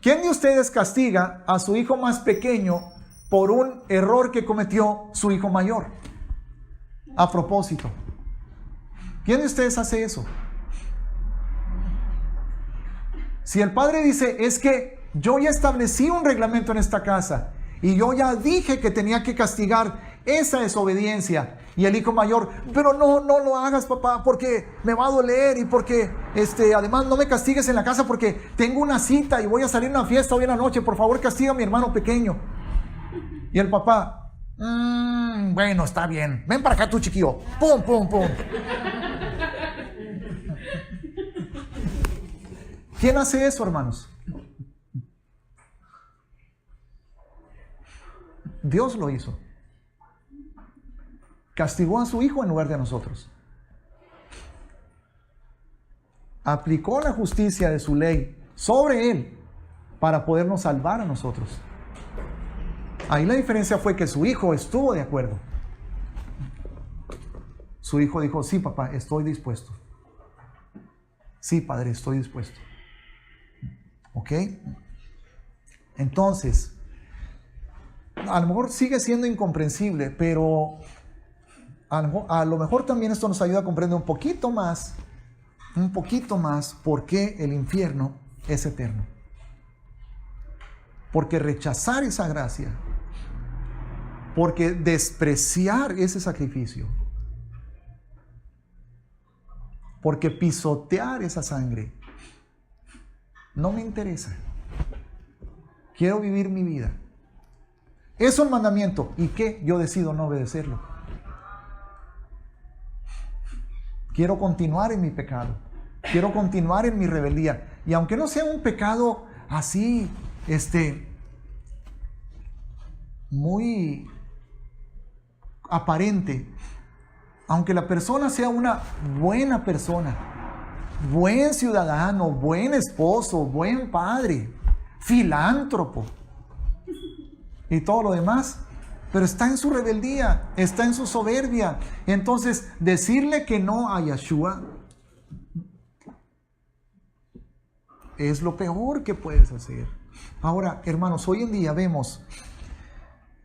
¿Quién de ustedes castiga a su hijo más pequeño por un error que cometió su hijo mayor? A propósito. ¿Quién de ustedes hace eso? Si el padre dice, es que yo ya establecí un reglamento en esta casa y yo ya dije que tenía que castigar esa desobediencia, y el hijo mayor, pero no lo hagas, papá, porque me va a doler y porque además no me castigues en la casa porque tengo una cita y voy a salir a una fiesta hoy en la noche, por favor castiga a mi hermano pequeño. Y el papá, bueno, está bien, ven para acá tú, chiquillo, pum, pum, pum. ¿Quién hace eso, hermanos? Dios lo hizo. Castigó a su hijo en lugar de a nosotros. Aplicó la justicia de su ley sobre él para podernos salvar a nosotros. Ahí la diferencia fue que su hijo estuvo de acuerdo. Su hijo dijo, sí, papá, estoy dispuesto. Sí, padre, estoy dispuesto. ¿Ok? Entonces, a lo mejor sigue siendo incomprensible, pero a lo mejor también esto nos ayuda a comprender un poquito más por qué el infierno es eterno. Porque rechazar esa gracia, porque despreciar ese sacrificio, porque pisotear esa sangre, no me interesa. Quiero vivir mi vida. Es un mandamiento. ¿Y qué? Yo decido no obedecerlo. Quiero continuar en mi pecado. Quiero continuar en mi rebeldía. Y aunque no sea un pecado así, muy aparente, aunque la persona sea una buena persona, buen ciudadano, buen esposo, buen padre, filántropo y todo lo demás, pero está en su rebeldía, está en su soberbia. Entonces, decirle que no a Yeshua es lo peor que puedes hacer. Ahora, hermanos, hoy en día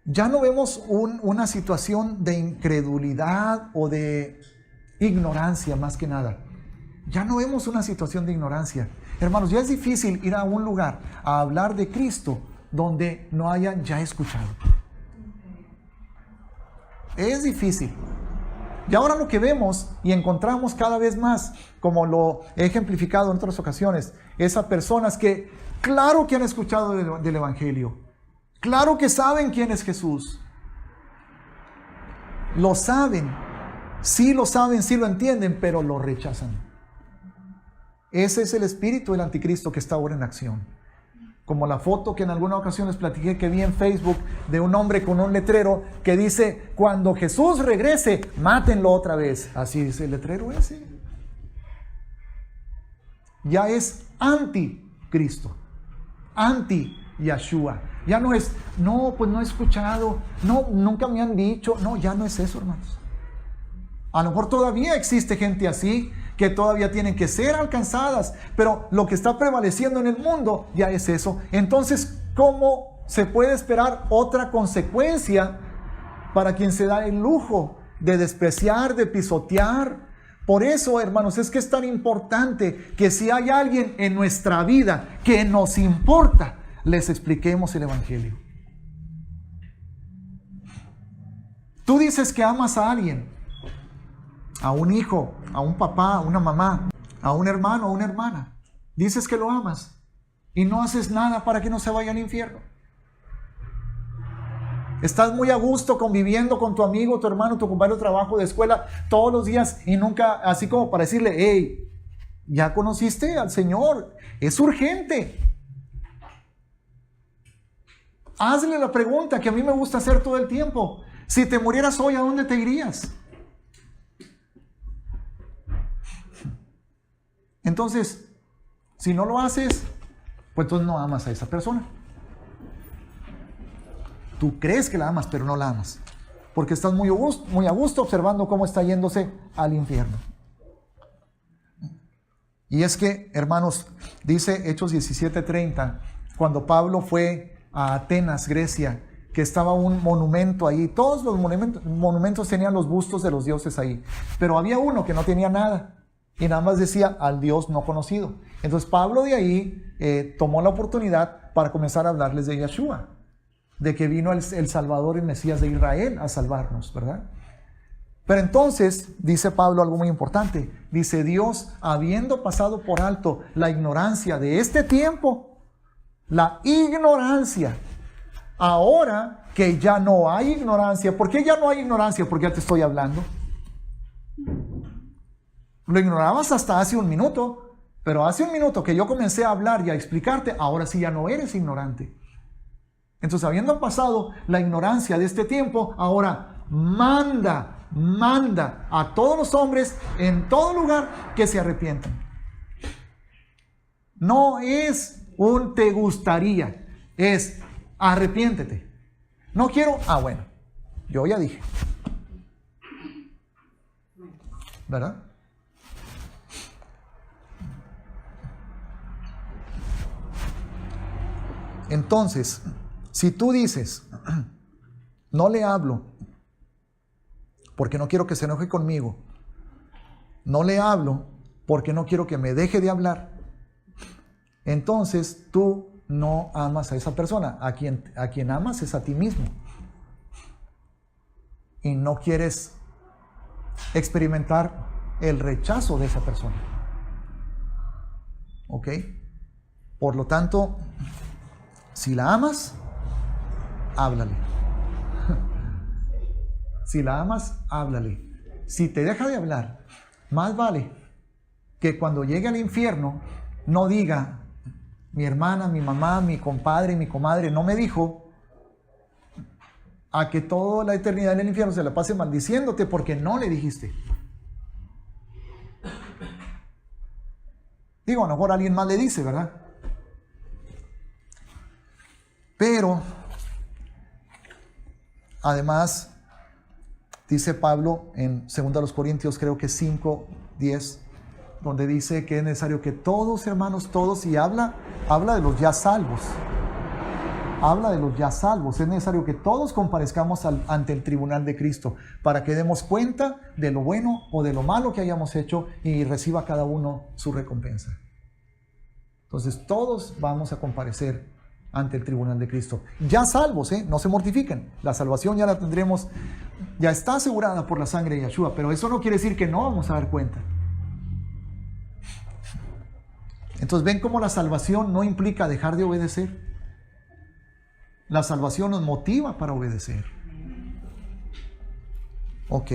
ya no vemos una situación de incredulidad o de ignorancia más que nada. Ya no vemos una situación de ignorancia. Hermanos, ya es difícil ir a un lugar a hablar de Cristo donde no hayan ya escuchado. Es difícil. Y ahora lo que vemos y encontramos cada vez más, como lo he ejemplificado en otras ocasiones, es a personas que claro que han escuchado del Evangelio, claro que saben quién es Jesús, lo saben, sí lo entienden, pero lo rechazan. Ese es el espíritu del anticristo que está ahora en acción. Como la foto que en alguna ocasión les platiqué que vi en Facebook de un hombre con un letrero que dice, cuando Jesús regrese, mátenlo otra vez. Así dice el letrero ese. Ya es anticristo, anti-Yeshua. Ya no es, no, pues no he escuchado, no, nunca me han dicho. No, ya no es eso, hermanos. A lo mejor todavía existe gente así, que todavía tienen que ser alcanzadas, pero lo que está prevaleciendo en el mundo ya es eso. Entonces, ¿cómo se puede esperar otra consecuencia para quien se da el lujo de despreciar, de pisotear? Por eso, hermanos, es que es tan importante que si hay alguien en nuestra vida que nos importa, les expliquemos el Evangelio. Tú dices que amas a alguien, a un hijo, a un papá, a una mamá, a un hermano, a una hermana. Dices que lo amas y no haces nada para que no se vaya al infierno. Estás muy a gusto conviviendo con tu amigo, tu hermano, tu compañero de trabajo, de escuela, todos los días y nunca, así como para decirle, hey, ¿ya conociste al Señor? Es urgente. Hazle la pregunta que a mí me gusta hacer todo el tiempo. Si te murieras hoy, ¿a dónde te irías? Entonces, si no lo haces, pues entonces no amas a esa persona. Tú crees que la amas, pero no la amas. porque estás muy a gusto observando cómo está yéndose al infierno. Y es que, hermanos, dice Hechos 17:30, cuando Pablo fue a Atenas, Grecia, que estaba un monumento ahí. Todos los monumentos tenían los bustos de los dioses ahí, pero había uno que no tenía nada y nada más decía al Dios no conocido. Entonces Pablo de ahí tomó la oportunidad para comenzar a hablarles de Yeshua, de que vino el Salvador, el Mesías de Israel a salvarnos, ¿verdad? Pero entonces dice Pablo algo muy importante. Dice: Dios, habiendo pasado por alto la ignorancia de este tiempo, la ignorancia, ahora que ya no hay ignorancia. ¿Por qué ya no hay ignorancia? Porque ya te estoy hablando. Lo ignorabas hasta hace un minuto, pero hace un minuto que yo comencé a hablar y a explicarte, ahora sí ya no eres ignorante. Entonces, habiendo pasado la ignorancia de este tiempo, ahora manda a todos los hombres en todo lugar que se arrepientan. No es un te gustaría, es arrepiéntete. No quiero, bueno, yo ya dije, ¿verdad? Entonces, si tú dices, no le hablo porque no quiero que se enoje conmigo, no le hablo porque no quiero que me deje de hablar, entonces tú no amas a esa persona. A quien amas es a ti mismo. Y no quieres experimentar el rechazo de esa persona. ¿Ok? Por lo tanto, si la amas, háblale. Si la amas, háblale. Si te deja de hablar, más vale que cuando llegue al infierno no diga: mi hermana, mi mamá, mi compadre, mi comadre no me dijo, a que toda la eternidad en el infierno se la pase maldiciéndote porque no le dijiste. Digo, a lo mejor alguien más le dice, ¿verdad? Pero, además, dice Pablo en 2 Corintios, creo que 5:10, donde dice que es necesario que todos, hermanos, todos, y habla de los ya salvos. Habla de los ya salvos. Es necesario que todos comparezcamos ante el tribunal de Cristo para que demos cuenta de lo bueno o de lo malo que hayamos hecho y reciba cada uno su recompensa. Entonces todos vamos a comparecer ante el tribunal de Cristo. Ya salvos, no se mortifiquen. La salvación ya la tendremos, ya está asegurada por la sangre de Yeshua, pero eso no quiere decir que no vamos a dar cuenta. Entonces, ¿ven cómo la salvación no implica dejar de obedecer? La salvación nos motiva para obedecer. Ok.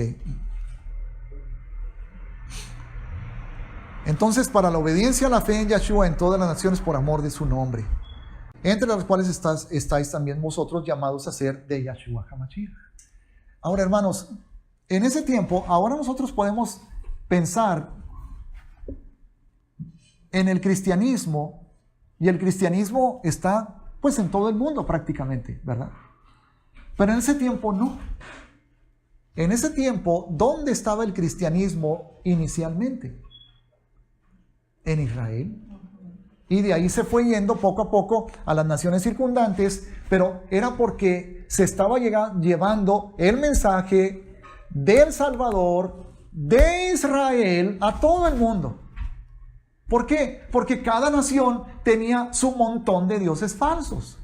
Entonces, para la obediencia a la fe en Yeshua en todas las naciones por amor de su nombre, entre las cuales estáis también vosotros llamados a ser de Yeshua HaMashiach. Ahora, hermanos, en ese tiempo, ahora nosotros podemos pensar en el cristianismo, y el cristianismo está pues en todo el mundo prácticamente, ¿verdad? Pero en ese tiempo no. En ese tiempo, ¿dónde estaba el cristianismo inicialmente? En Israel. Y de ahí se fue yendo poco a poco a las naciones circundantes, pero era porque se estaba llevando el mensaje del Salvador, de Israel, a todo el mundo. ¿Por qué? Porque cada nación tenía su montón de dioses falsos.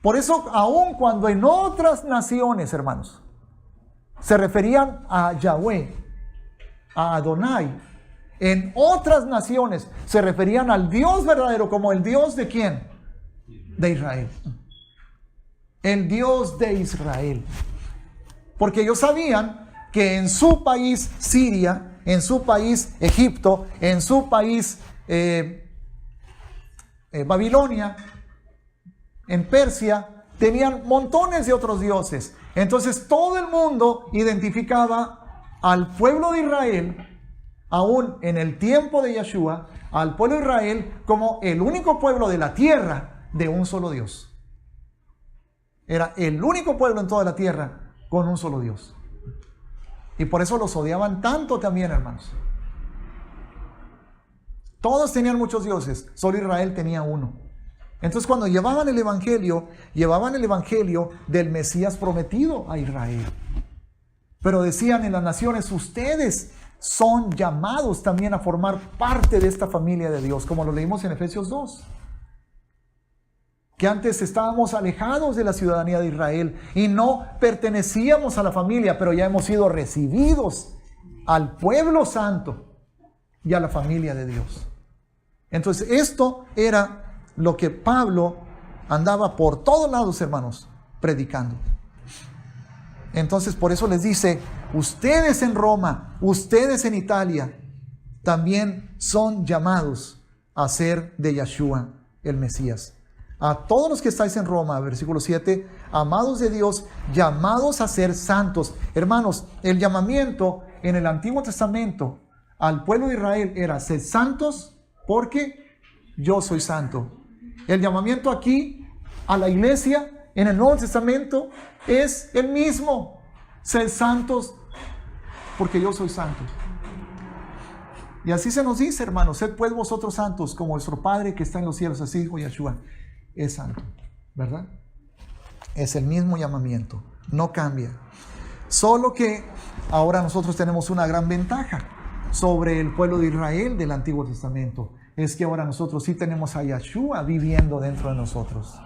Por eso, aun cuando en otras naciones, hermanos, se referían a Yahweh, a Adonai, en otras naciones se referían al Dios verdadero como el Dios de ¿quién? De Israel. El Dios de Israel. Porque ellos sabían que en su país, Siria, en su país, Egipto, en su país, Babilonia, en Persia, tenían montones de otros dioses. Entonces todo el mundo identificaba al pueblo de Israel, aún en el tiempo de Yeshua, al pueblo de Israel como el único pueblo de la tierra de un solo Dios. Era el único pueblo en toda la tierra con un solo Dios. Y por eso los odiaban tanto también, hermanos. Todos tenían muchos dioses, solo Israel tenía uno. Entonces cuando llevaban el evangelio del Mesías prometido a Israel. Pero decían en las naciones, ustedes son llamados también a formar parte de esta familia de Dios, como lo leímos en Efesios 2. Que antes estábamos alejados de la ciudadanía de Israel y no pertenecíamos a la familia, pero ya hemos sido recibidos al pueblo santo y a la familia de Dios. Entonces esto era lo que Pablo andaba por todos lados, hermanos, predicando. Entonces por eso les dice, ustedes en Roma, ustedes en Italia, también son llamados a ser de Yeshua el Mesías. A todos los que estáis en Roma, versículo 7, amados de Dios, llamados a ser santos. Hermanos, el llamamiento en el Antiguo Testamento al pueblo de Israel era ser santos porque yo soy santo. El llamamiento aquí a la iglesia en el Nuevo Testamento es el mismo. Ser santos porque yo soy santo. Y así se nos dice, hermanos, sed pues vosotros santos como vuestro Padre que está en los cielos, así dijo Yeshua, es santo, ¿verdad? Es el mismo llamamiento, no cambia. Solo que ahora nosotros tenemos una gran ventaja sobre el pueblo de Israel del Antiguo Testamento. Es que ahora nosotros sí tenemos a Yeshua viviendo dentro de nosotros.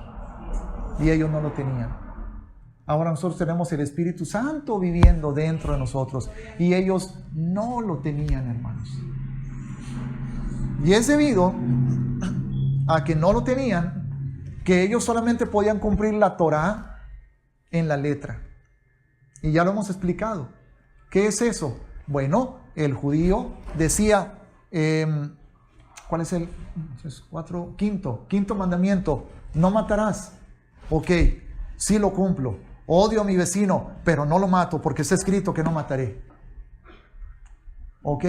Y ellos no lo tenían. Ahora nosotros tenemos el Espíritu Santo viviendo dentro de nosotros. Y ellos no lo tenían, hermanos. Y es debido a que no lo tenían, que ellos solamente podían cumplir la Torá en la letra. Y ya lo hemos explicado. ¿Qué es eso? Bueno, el judío decía, ¿cuál es el quinto mandamiento? No matarás. Ok, sí lo cumplo. Odio a mi vecino, pero no lo mato porque está escrito que no mataré. Ok,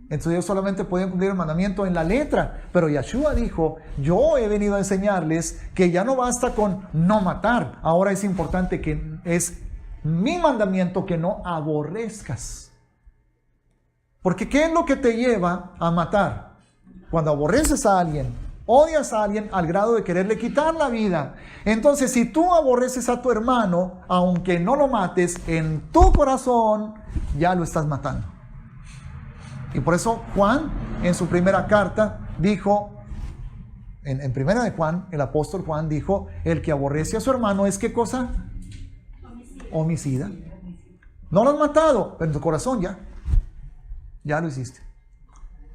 entonces ellos solamente podían cumplir el mandamiento en la letra. Pero Yeshua dijo, yo he venido a enseñarles que ya no basta con no matar. Ahora es importante que es mi mandamiento que no aborrezcas. Porque ¿qué es lo que te lleva a matar? Cuando aborreces a alguien, odias a alguien al grado de quererle quitar la vida. Entonces, si tú aborreces a tu hermano, aunque no lo mates, en tu corazón ya lo estás matando. Y por eso Juan, en su primera carta, dijo, en primera de Juan, el apóstol Juan dijo, el que aborrece a su hermano es ¿qué cosa? Homicida. No lo has matado, pero en tu corazón ya lo hiciste.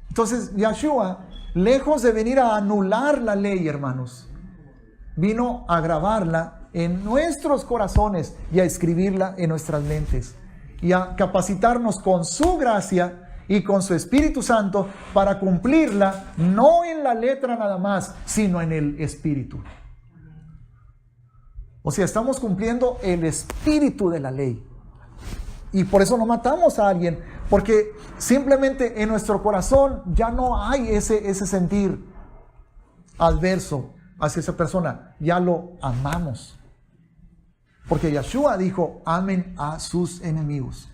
Entonces, Yeshua, lejos de venir a anular la ley, hermanos, vino a grabarla en nuestros corazones y a escribirla en nuestras mentes y a capacitarnos con su gracia y con su Espíritu Santo para cumplirla, no en la letra nada más, sino en el Espíritu. O sea, estamos cumpliendo el espíritu de la ley. Y por eso no matamos a alguien, porque simplemente en nuestro corazón ya no hay ese sentir adverso hacia esa persona. Ya lo amamos. Porque Yeshua dijo, amen a sus enemigos.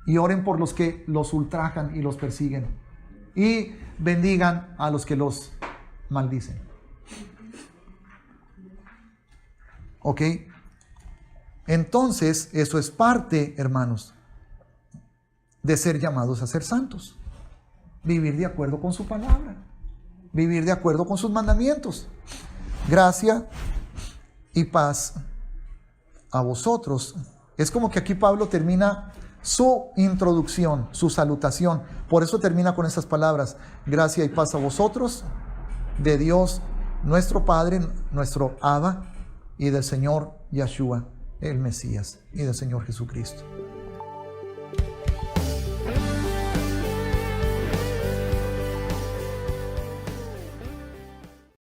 Y oren por los que los ultrajan y los persiguen. Y bendigan a los que los maldicen. ¿Ok? Entonces, eso es parte, hermanos, de ser llamados a ser santos. Vivir de acuerdo con su palabra. Vivir de acuerdo con sus mandamientos. Gracia y paz a vosotros. Es como que aquí Pablo termina su introducción, su salutación. Por eso termina con estas palabras. Gracia y paz a vosotros, de Dios nuestro Padre, nuestro Abba, y del Señor Yeshua, el Mesías, y del Señor Jesucristo.